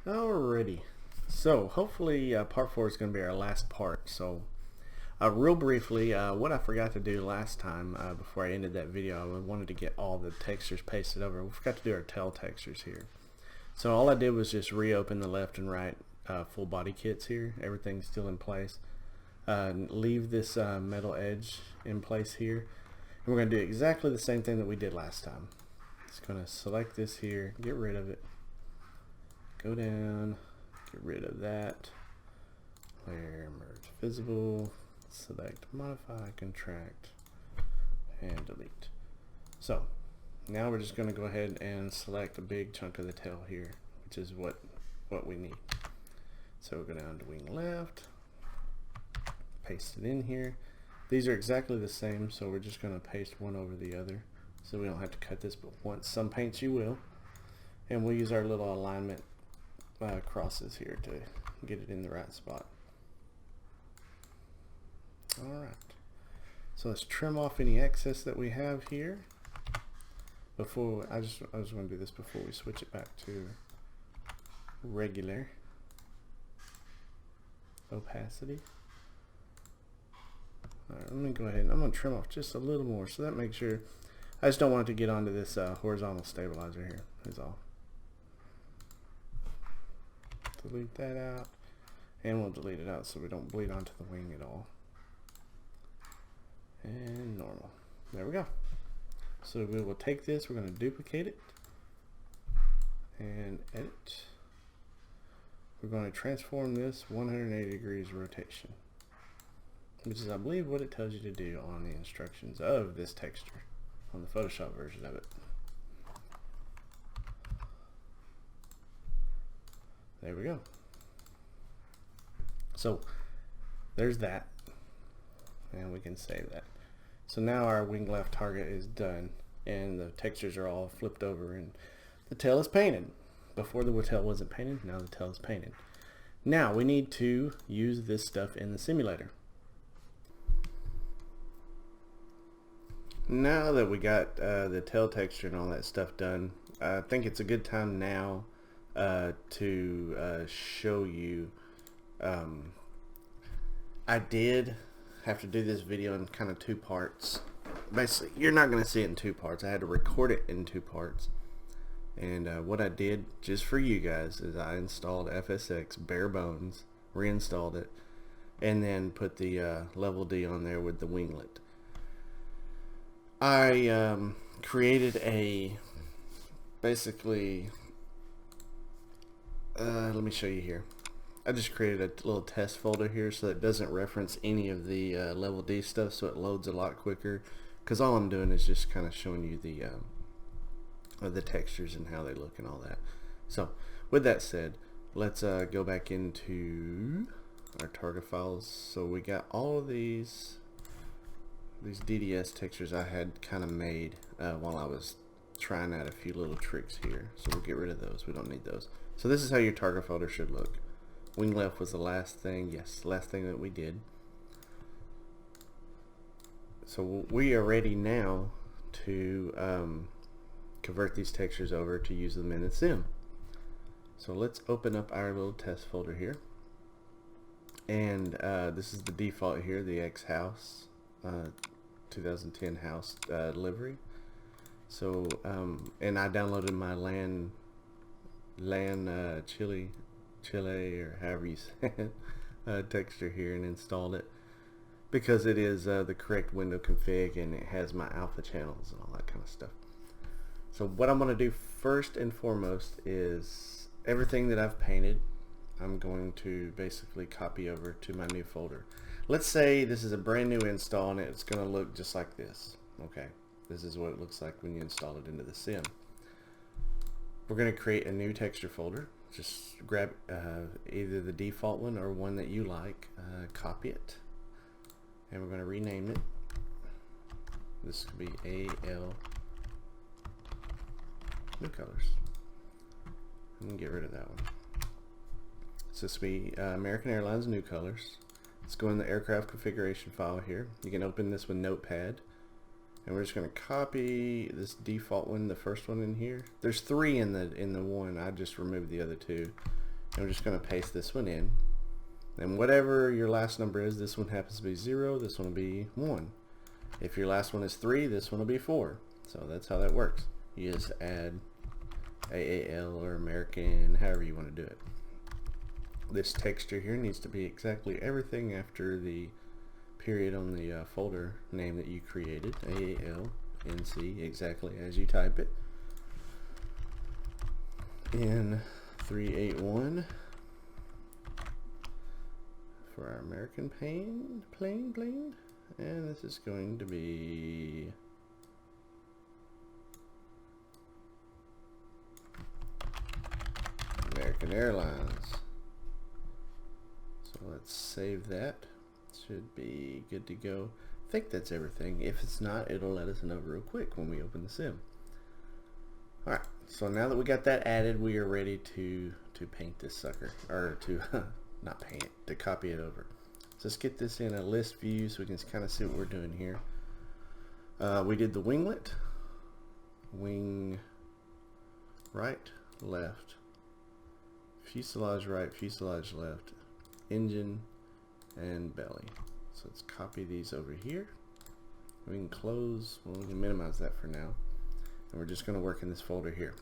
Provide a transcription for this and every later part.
Alrighty, so hopefully part 4 is going to be our last part. So real briefly, what I forgot to do last time before I ended that video, I wanted to get all the textures pasted over. We forgot to do our tail textures here. So all I did was just reopen the left and right full body kits here. Everything's still in place. Leave this metal edge in place here. And we're going to do exactly the same thing that we did last time. Just going to select this here, get rid of it. Go down, get rid of that, layer merge visible, select modify, contract, and delete. So now we're just going to go ahead and select a big chunk of the tail here, which is what we need. So we'll go down to wing left, paste it in here. These are exactly the same, so we're just going to paste one over the other so we don't have to cut this, but once some paints you will. And we'll use our little alignment crosses here to get it in the right spot. Alright, so let's trim off any excess that we have here. Before I just want to do this before we switch it back to regular opacity. Alright, let me go ahead and I'm going to trim off just a little more, so that makes sure. I just don't want it to get onto this horizontal stabilizer here, is all. Delete that out, and we'll delete it out so we don't bleed onto the wing at all. And normal. There we go. So we will take this, we're going to duplicate it and edit. We're going to transform this 180 degrees rotation, which is I believe what it tells you to do on the instructions of this texture on the Photoshop version of it. There we go. So there's that, and we can save that. So now our wing left target is done, and the textures are all flipped over, and the tail is painted. Before the tail wasn't painted, now the tail is painted. Now we need to use this stuff in the simulator. Now that we got the tail texture and all that stuff done, I think it's a good time now to show you. I did have to do this video in kind of 2 parts. Basically, you're not going to see it in 2 parts. I had to record it in 2 parts. And what I did just for you guys is I installed FSX bare bones, reinstalled it, and then put the level D on there with the winglet. I created a basically let me show you here. I just created a little test folder here so that it doesn't reference any of the level D stuff, so it loads a lot quicker, because all I'm doing is just kind of showing you the textures and how they look and all that. So with that said, let's go back into our target files. So we got all of these DDS textures I had kind of made while I was trying out a few little tricks here. So we'll get rid of those. We don't need those. So this is how your target folder should look. Wing left was the last thing. Yes, last thing that we did. So we are ready now to convert these textures over to use them in the sim. So let's open up our little test folder here. And this is the default here, the X House 2010 house livery. So and I downloaded my LAN Chile or however you say it texture here and installed it, because it is the correct window config and it has my alpha channels and all that kind of stuff. So what I'm going to do first and foremost is everything that I've painted I'm going to basically copy over to my new folder. Let's say this is a brand new install and it's going to look just like this. Okay, this is what it looks like when you install it into the sim. We're going to create a new texture folder. Just grab either the default one or one that you like, copy it, and we're going to rename it. This could be AL New Colors. I'm going to get rid of that one. So this will be American Airlines New Colors. Let's go in the aircraft configuration file here. You can open this with Notepad. And we're just going to copy this default one, the first one in here. There's 3 in the one. I just removed the other 2. And we're just going to paste this one in. And whatever your last number is, this one happens to be 0, this one will be 1. If your last one is 3, this one will be 4. So that's how that works. You just add AAL or American, however you want to do it. This texture here needs to be exactly everything after the period on the folder name that you created, AAL, NC, exactly as you type it. In 381 for our American plane, and this is going to be American Airlines. So let's save that. Should be good to go. I think that's everything. If it's not, it'll let us know real quick when we open the sim. Alright, so now that we got that added, we are ready to paint this sucker. Or to, not paint it, to copy it over. So let's get this in a list view so we can kind of see what we're doing here. We did the winglet. Wing right, left. Fuselage right, fuselage left. Engine and belly. So let's copy these over here. We can close, well, we can minimize that for now. And we're just going to work in this folder here.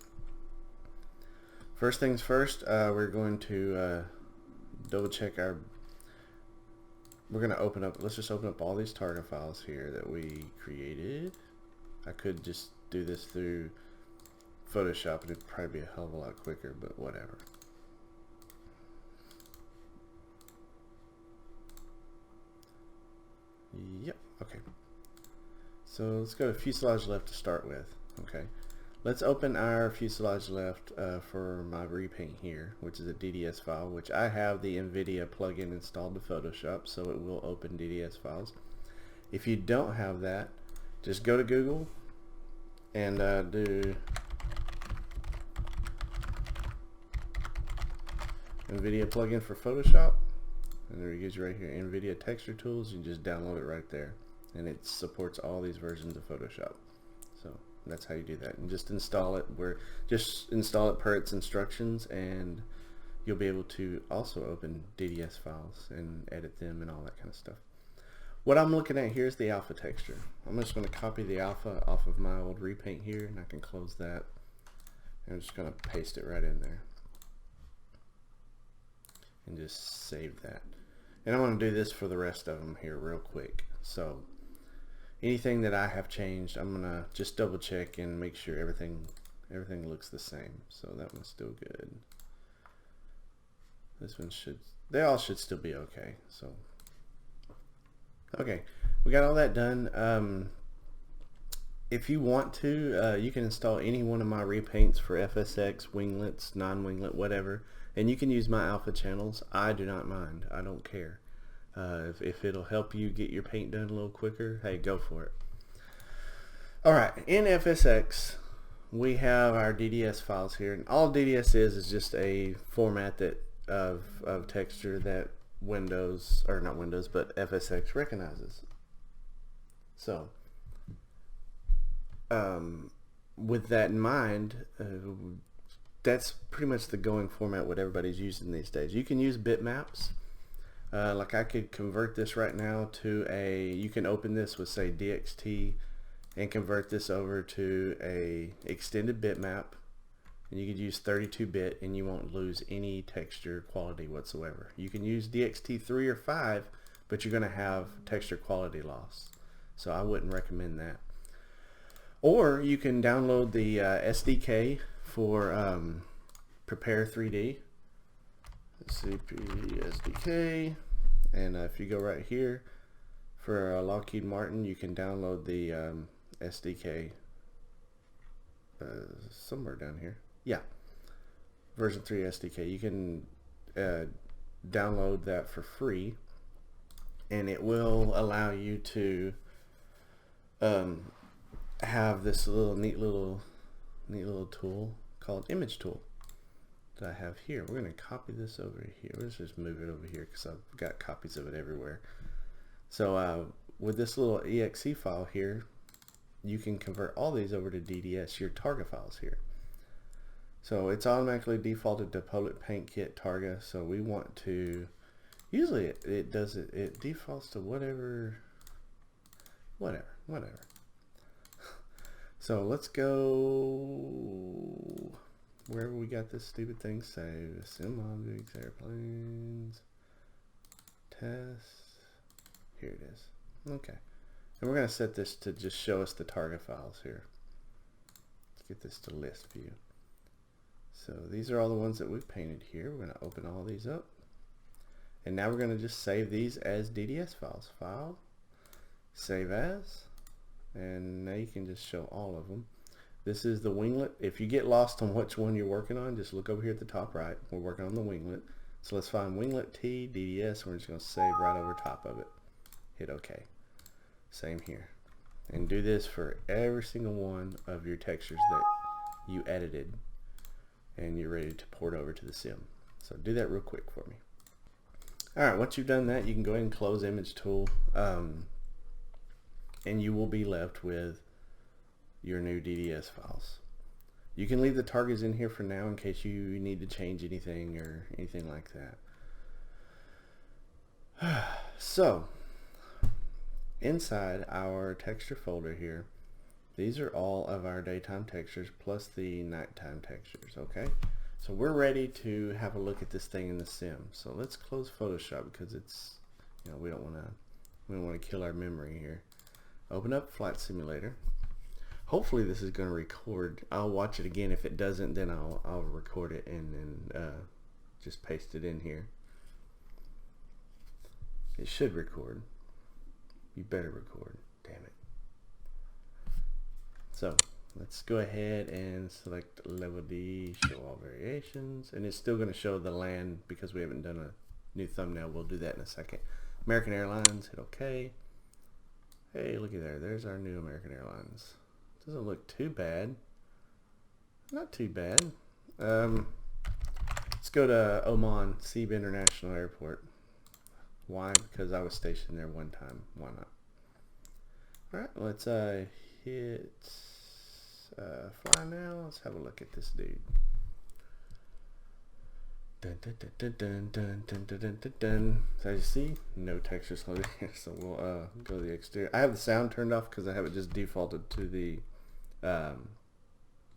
First things first, we're going to double check our, we're going to open up, let's just open up all these target files here that we created. I could just do this through Photoshop and it'd probably be a hell of a lot quicker, but whatever. Yep, okay. So let's go to fuselage left to start with. Okay, let's open our fuselage left for my repaint here, which is a DDS file, which I have the NVIDIA plugin installed to Photoshop, so it will open DDS files. If you don't have that, just go to Google and do NVIDIA plugin for Photoshop. And there it gives you right here, NVIDIA texture tools. You can just download it right there, and it supports all these versions of Photoshop. So that's how you do that, and just install it just install it per its instructions, and you'll be able to also open DDS files and edit them and all that kind of stuff. What I'm looking at here is the alpha texture. I'm just going to copy the alpha off of my old repaint here, and I can close that, and I'm just going to paste it right in there and just save that. And I'm going to do this for the rest of them here real quick. So anything that I have changed, I'm going to just double check and make sure everything looks the same. So that one's still good. This one they all should still be okay. So okay, we got all that done. If you want to, you can install any one of my repaints for FSX, winglets, non-winglet, whatever. And you can use my alpha channels. I do not mind. I don't care. If it'll help you get your paint done a little quicker, hey, go for it. Alright, in FSX, we have our DDS files here. And all DDS is just a format of texture that Windows, or not Windows, but FSX recognizes. So, with that in mind, that's pretty much the going format what everybody's using these days. You can use bitmaps. Like I could convert this right now to you can open this with say DXT and convert this over to a extended bitmap, and you could use 32-bit and you won't lose any texture quality whatsoever. You can use DXT 3 or 5, but you're going to have texture quality loss. So I wouldn't recommend that. Or you can download the SDK for Prepare 3D, CP SDK, and if you go right here for Lockheed Martin, you can download the SDK somewhere down here. Yeah, version 3 SDK. You can download that for free, and it will allow you to have this neat little tool called Image Tool that I have here. We're going to copy this over here. Let's just move it over here because I've got copies of it everywhere. So with this little exe file here, you can convert all these over to DDS, your target files here. So it's automatically defaulted to public paint kit Targa. So we want to, usually it does it, it defaults to whatever. So let's go wherever we got this stupid thing saved. Sim objects, airplanes, test. Here it is. Okay. And we're going to set this to just show us the Targa files here. Let's get this to list view. So these are all the ones that we've painted here. We're going to open all these up. And now we're going to just save these as DDS files. File, save as, and now you can just show all of them. This is the winglet. If you get lost on which one you're working on, just look over here at the top right. We're working on the winglet. So let's find winglet T, DDS, and we're just going to save right over top of it. Hit OK. Same here. And do this for every single one of your textures that you edited and you're ready to port over to the sim. So do that real quick for me. Alright, once you've done that, you can go ahead and close image tool, and you will be left with your new DDS files. You can leave the targets in here for now in case you need to change anything or anything like that. So inside our texture folder here, these are all of our daytime textures plus the nighttime textures. Okay, so we're ready to have a look at this thing in the sim. So let's close Photoshop because it's, you know, we don't want to kill our memory here. Open up Flight Simulator. Hopefully this is going to record. I'll watch it again. If it doesn't, then I'll record it and just paste it in here. It should record. You better record. Damn it. So let's go ahead and select level D, show all variations, and it's still going to show the land because we haven't done a new thumbnail. We'll do that in a second. American Airlines, hit OK. Hey, looky there. There's our new American Airlines. Doesn't look too bad. Not too bad. Let's go to Oman Seeb International Airport. Why? Because I was stationed there one time. Why not? Alright, let's hit fly now. Let's have a look at this dude. Dun, dun, dun, dun, dun, dun, dun, dun, dun. So as you see, no textures loaded here. So we'll go to the exterior. I have the sound turned off because I have it just defaulted to the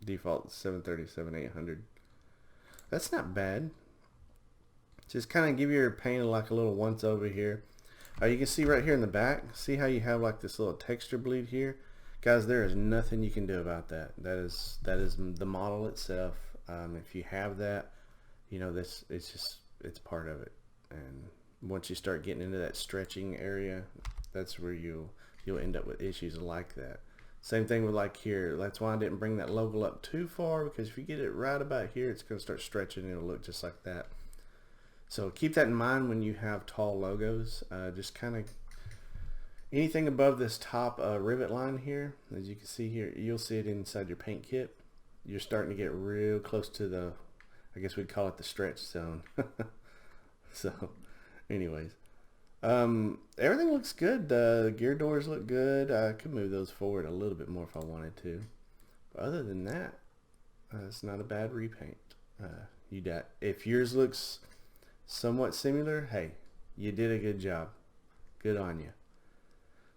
default 737-800. That's not bad. Just kind of give your paint like a little once over here. You can see right here in the back, see how you have like this little texture bleed here? Guys, there is nothing you can do about that. That is the model itself. If you have that, you know, it's part of it. And once you start getting into that stretching area, that's where you'll end up with issues like that. Same thing with like here. That's why I didn't bring that logo up too far, because if you get it right about here, it's going to start stretching and it'll look just like that. So keep that in mind when you have tall logos. Just kind of anything above this top rivet line here, as you can see here, you'll see it inside your paint kit. You're starting to get real close to the, I guess we'd call it the stretch zone. So anyways, everything looks good. The gear doors look good. I could move those forward a little bit more if I wanted to. But other than that, it's not a bad repaint. If yours looks somewhat similar, hey, you did a good job. Good on you.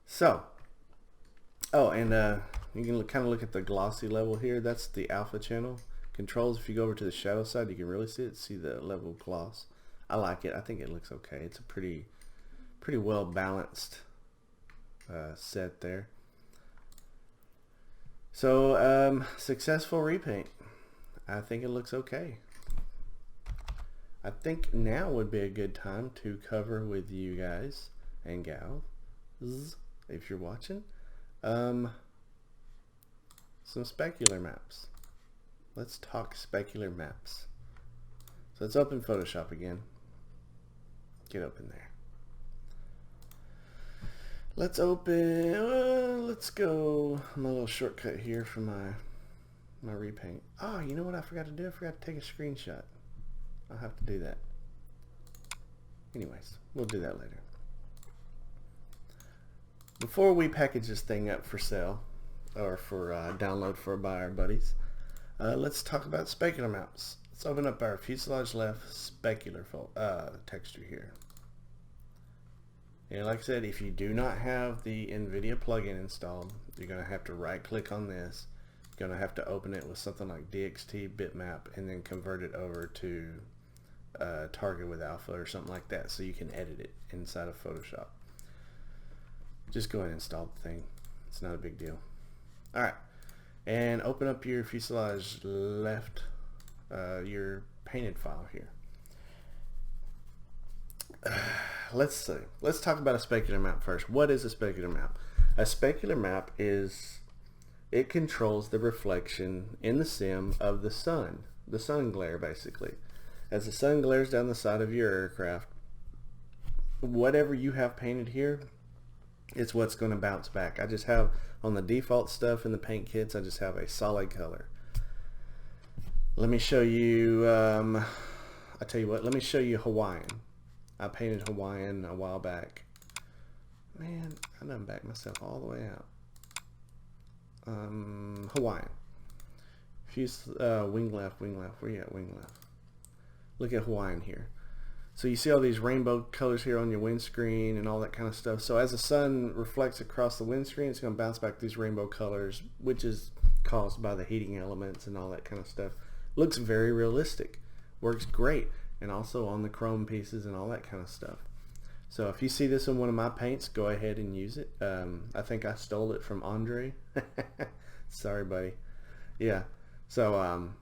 So, oh, and you can kind of look at the glossy level here. That's the alpha channel controls. If you go over to the shadow side, you can really see the level of gloss. I like it. I think it looks okay. It's a pretty well balanced set there. So successful repaint. I think it looks okay. I think now would be a good time to cover with you guys and gals, if you're watching, some specular maps. Let's talk specular maps. So let's open Photoshop again. Get open there. Let's open, let's go, my little shortcut here for my repaint. Oh, you know what I forgot to do? I forgot to take a screenshot. I'll have to do that. Anyways, we'll do that later. Before we package this thing up for sale, or for download by our buddies, Let's talk about specular maps. Let's open up our fuselage left specular texture here. And like I said, if you do not have the NVIDIA plugin installed, you're going to have to right click on this. You're going to have to open it with something like DXT bitmap and then convert it over to Target with Alpha or something like that so you can edit it inside of Photoshop. Just go ahead and install the thing. It's not a big deal. Alright, and open up your fuselage left, your painted file here. Let's see. Let's talk about a specular map first. What is a specular map? A specular map it controls the reflection in the sim of the sun glare basically. As the sun glares down the side of your aircraft, whatever you have painted here, it's what's going to bounce back. I just have, on the default stuff in the paint kits, I just have a solid color. Let me show you, I tell you what, let me show you Hawaiian. I painted Hawaiian a while back. Man, I done backed myself all the way out. Hawaiian. Wing left, where you at, wing left? Look at Hawaiian here. So you see all these rainbow colors here on your windscreen and all that kind of stuff. So as the sun reflects across the windscreen, it's going to bounce back these rainbow colors, which is caused by the heating elements and all that kind of stuff. Looks very realistic. Works great. And also on the chrome pieces and all that kind of stuff. So if you see this in one of my paints, go ahead and use it. I think I stole it from Andre. Sorry, buddy. Yeah. So I'm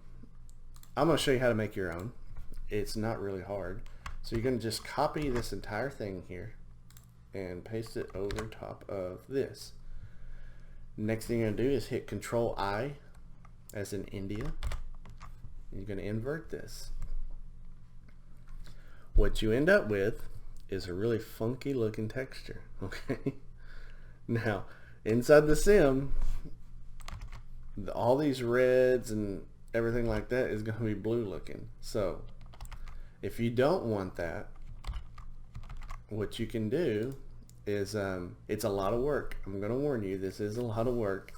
going to show you how to make your own. It's not really hard. So you're going to just copy this entire thing here and paste it over top of this. Next thing you're going to do is hit Control I as in India. You're going to invert this. What you end up with is a really funky looking texture. Okay. Now inside the sim, all these reds and everything like that is going to be blue looking. So if you don't want that, what you can do is it's a lot of work. I'm going to warn you, this is a lot of work.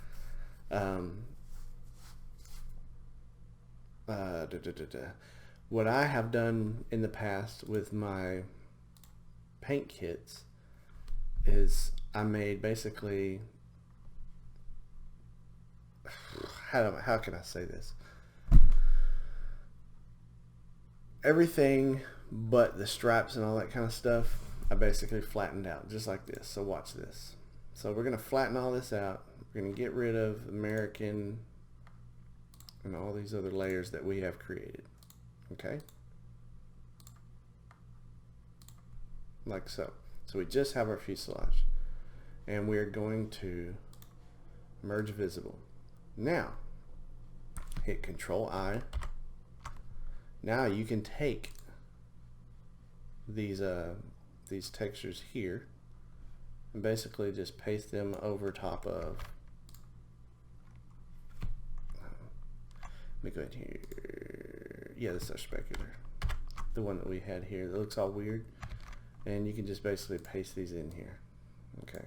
What I have done in the past with my paint kits is I made basically, how can I say this? Everything but the stripes and all that kind of stuff, I basically flattened out just like this. So watch this. So we're going to flatten all this out. We're going to get rid of American and all these other layers that we have created. Okay, like so. So we just have our fuselage and we're going to merge visible. Now hit Control I. Now you can take these textures here and basically just paste them over top of, let me go ahead here. Yeah, this is our specular, the one that we had here that looks all weird, and you can just basically paste these in here. Okay,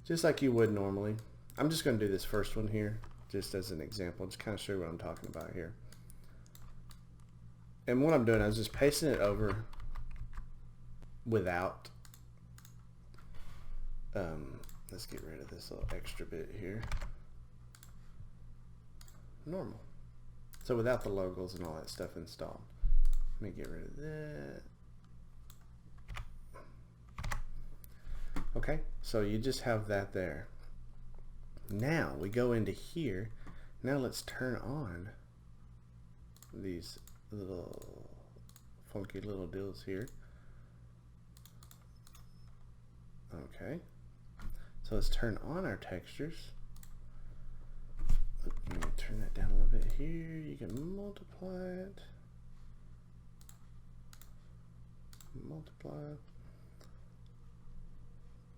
just like you would normally. I'm just going to do this first one here just as an example, just kind of show you what I'm talking about here. And what I'm doing is just pasting it over without let's get rid of this little extra bit here. Normal. So without the logos and all that stuff installed. Let me get rid of that. Okay, so you just have that there. Now we go into here. Now let's turn on these little funky little deals here. Okay, so let's turn on our textures. Let me turn that down a little bit here. You can multiply it. Multiply.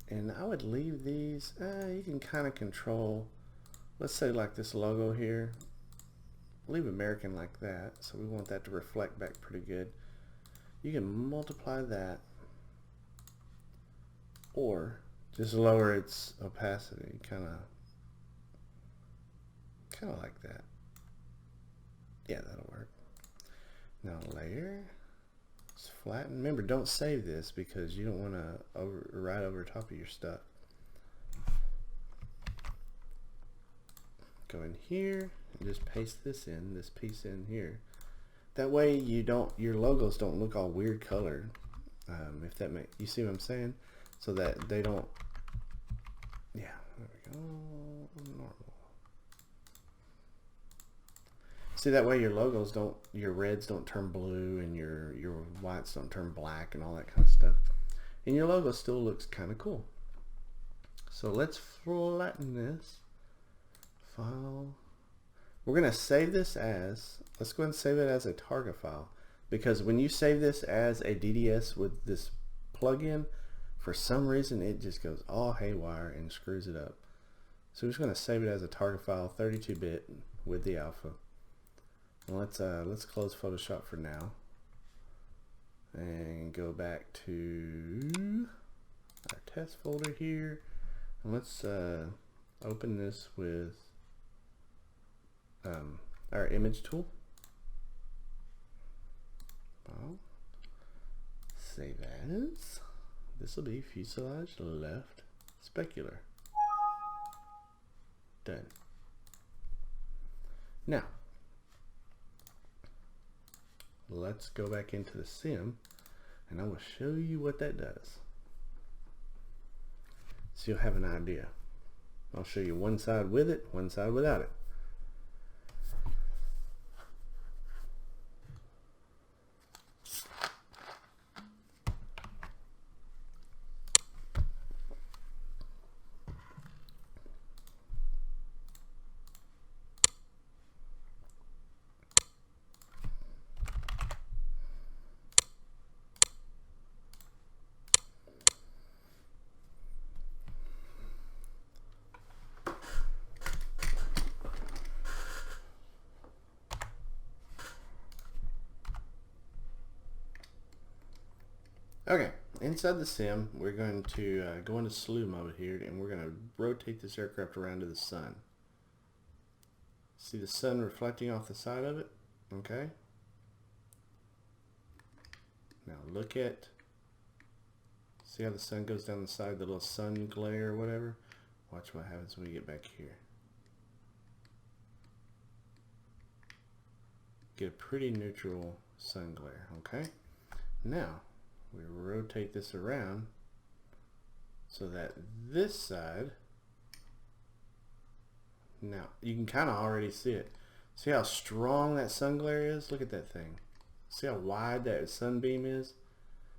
And I would leave these, you can kind of control, let's say like this logo here. Leave American like that, so we want that to reflect back pretty good. You can multiply that or just lower its opacity, kind of Kind of like that. Yeah, that'll work. Now layer, let's flatten. Remember, don't save this because you don't want to right over top of your stuff. Go in here and just paste this piece in here. That way your logos don't look all weird colored. If that makes, you see what I'm saying? So that they don't, yeah, there we go, normal. See, that way your logos don't, your reds don't turn blue and your whites don't turn black and all that kind of stuff. And your logo still looks kind of cool. So let's flatten this. File. We're going to save this as, let's go ahead and save it as a target file, because when you save this as a DDS with this plugin, for some reason it just goes all haywire and screws it up. So we're just going to save it as a target file, 32-bit with the alpha. And let's close Photoshop for now and go back to our test folder here, and let's open this with our image tool. Save as. This will be fuselage left specular. Done. Now let's go back into the sim and I will show you what that does, so you'll have an idea. I'll show you one side with it, one side without it. Okay, inside the sim, we're going to go into slew mode here, and we're going to rotate this aircraft around to the sun. See the sun reflecting off the side of it? Okay. Now look at, see how the sun goes down the side, the little sun glare or whatever? Watch what happens when we get back here. Get a pretty neutral sun glare, okay? Now, we rotate this around so that this side, now you can kind of already see it. See how strong that sun glare is? Look at that thing. See how wide that sunbeam is?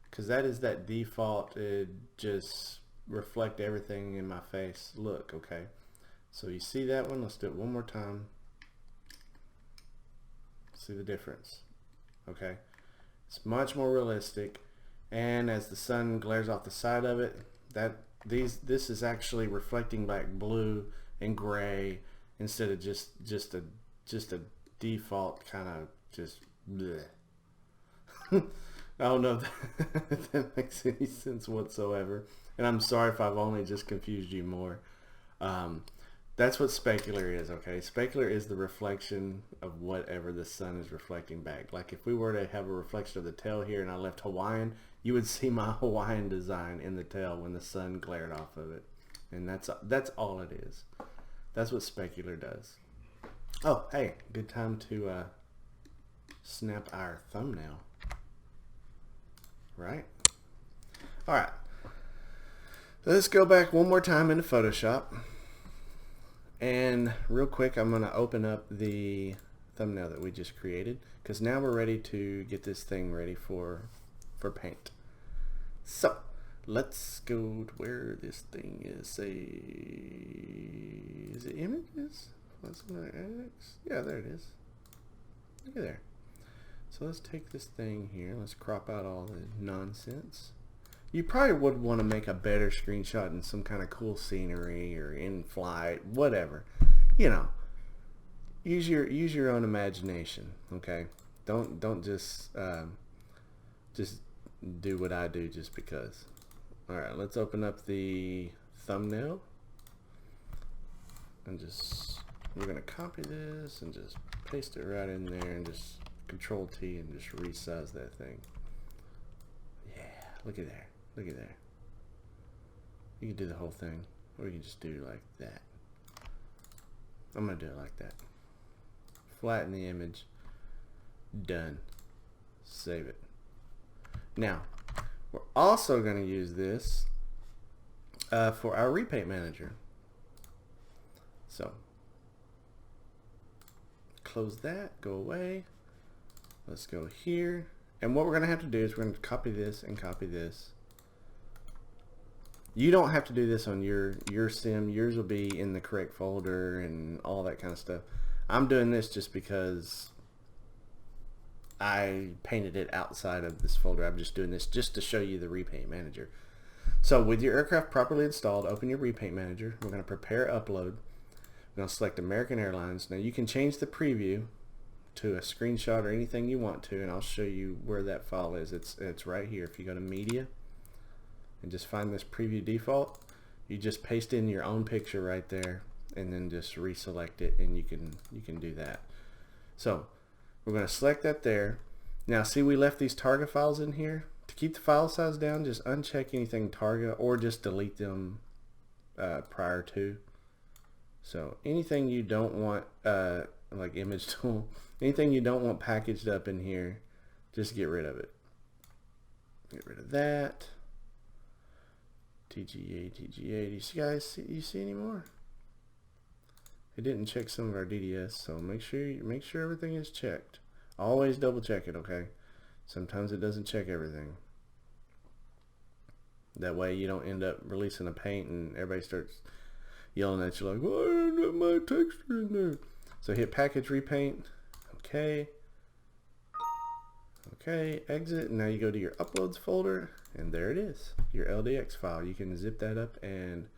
Because that is that default, it just reflect everything in my face look, okay? So you see that one? Let's do it one more time. See the difference, okay? It's much more realistic. And as the sun glares off the side of it, this is actually reflecting back blue and gray instead of just a default kind of just bleh. I don't know if that makes any sense whatsoever, and I'm sorry if I've only just confused you more. That's what specular is, okay? Specular is the reflection of whatever the sun is reflecting back. Like if we were to have a reflection of the tail here and I left Hawaiian, you would see my Hawaiian design in the tail when the sun glared off of it. And that's all it is. That's what specular does. Oh, hey, good time to snap our thumbnail. Right? Alright. Let's go back one more time into Photoshop. And real quick, I'm going to open up the thumbnail that we just created, because now we're ready to get this thing ready for paint. So let's go to where this thing is. Say, is it images? Yeah, there it is. Look at there. So let's take this thing here. Let's crop out all the nonsense. You probably would want to make a better screenshot in some kind of cool scenery or in flight, whatever. You know, use your own imagination. Okay, don't just do what I do just because. All right, let's open up the thumbnail and just we're going to copy this and just paste it right in there and just Control T and just resize that thing. Yeah, look at there. Look at there. You can do the whole thing, or you can just do like that. I'm going to do it like that. Flatten the image. Done. Save it. Now, we're also going to use this for our Repaint Manager. So, close that, go away. Let's go here. And what we're going to have to do is we're going to copy this and copy this. You don't have to do this on your sim. Yours will be in the correct folder and all that kind of stuff. I'm doing this just because I painted it outside of this folder. I'm just doing this just to show you the Repaint Manager. So with your aircraft properly installed, open your Repaint Manager. We're going to prepare upload. We're going to select American Airlines. Now you can change the preview to a screenshot or anything you want to, and I'll show you where that file is. It's right here. If you go to Media and just find this preview default, you just paste in your own picture right there and then just reselect it, and you can do that. So we're going to select that there. Now see, we left these Targa files in here. To keep the file size down, just uncheck anything Targa or just delete them prior to. So anything you don't want, like image tool, anything you don't want packaged up in here, just get rid of it. Get rid of that. TGA. Do you see any more? It didn't check some of our DDS, so make sure everything is checked. Always double check it, okay? Sometimes it doesn't check everything. That way you don't end up releasing a paint and everybody starts yelling at you like, why isn't my texture in there? So hit package repaint. Okay. Okay, exit. Now you go to your uploads folder, and there it is, your LDX file. You can zip that up and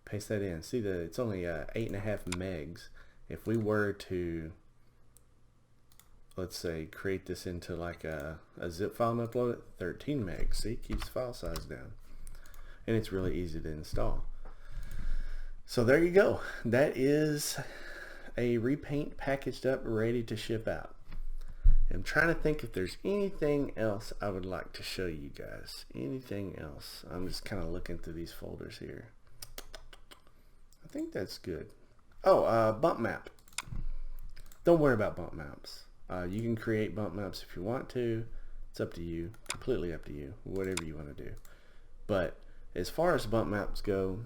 paste that in. See, it's only 8.5 megs. If we were to, let's say, create this into like a zip file and upload it, 13 megs. See, keeps file size down, and it's really easy to install. So there you go. That is a repaint packaged up, ready to ship out. I'm trying to think if there's anything else I would like to show you guys. Anything else? I'm just kind of looking through these folders here. I think that's good. Oh, bump map. Don't worry about bump maps. You can create bump maps if you want to. It's up to you. Completely up to you. Whatever you want to do. But as far as bump maps go,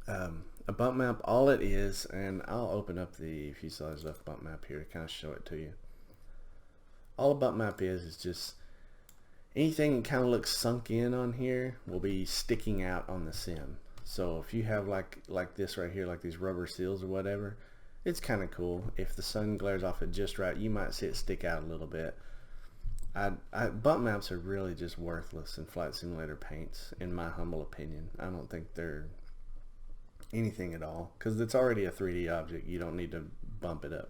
a bump map, all it is, and I'll open up the fuselage left bump map here to kind of show it to you. All a bump map is just anything that kind of looks sunk in on here will be sticking out on the sim. So if you have like this right here, like these rubber seals or whatever, it's kind of cool. If the sun glares off it just right, you might see it stick out a little bit. Bump maps are really just worthless in flight simulator paints, in my humble opinion. I don't think they're anything at all, because it's already a 3D object. You don't need to bump it up.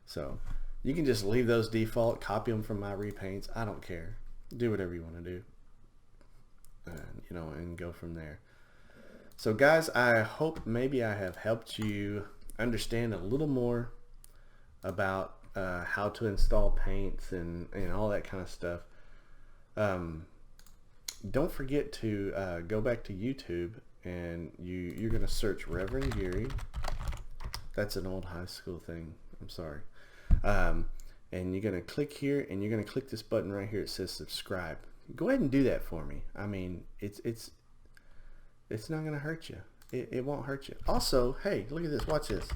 So you can just leave those default, copy them from my repaints. I don't care. Do whatever you want to do, you know, and go from there. So guys, I hope maybe I have helped you understand a little more about how to install paints and all that kind of stuff. Don't forget to go back to YouTube, and you're going to search Reverend Gary. That's an old high school thing. I'm sorry. And you're going to click here, and you're going to click this button right here. It says subscribe. Go ahead and do that for me. I mean, it's not going to hurt you. It won't hurt you. Also, hey, look at this. Watch this.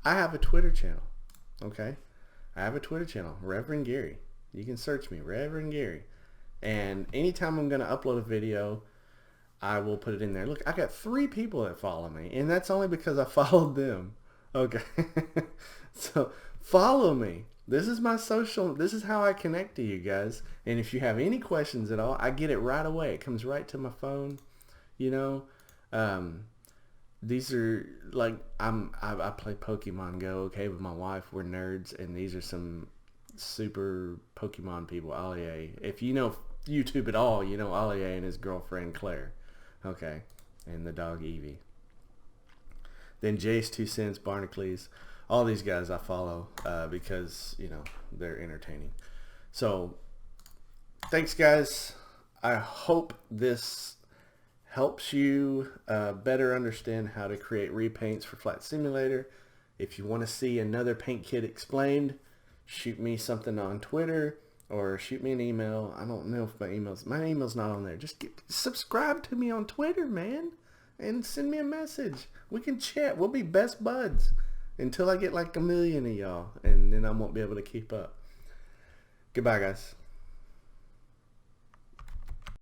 I have a Twitter channel. Okay? I have a Twitter channel, Reverend Gary. You can search me, Reverend Gary. And anytime I'm going to upload a video, I will put it in there. Look, I got 3 people that follow me, and that's only because I followed them. Okay? So follow me. This is my social, this is how I connect to you guys. And if you have any questions at all, I get it right away. It comes right to my phone. You know, these are like, I play Pokemon Go, okay, with my wife. We're nerds, and these are some super Pokemon people. Ollie, if you know YouTube at all, you know Ollie and his girlfriend Claire, okay, and the dog Evie. Then Jace 2 Cents, Barnacles, all these guys I follow because, you know, they're entertaining. So thanks, guys. I hope this helps you better understand how to create repaints for Flight Simulator. If you want to see another paint kit explained, shoot me something on Twitter or shoot me an email. I don't know if my email's not on there. Just subscribe to me on Twitter, man, and send me a message. We can chat. We'll be best buds until I get like 1 million of y'all, and then I won't be able to keep up. Goodbye, guys.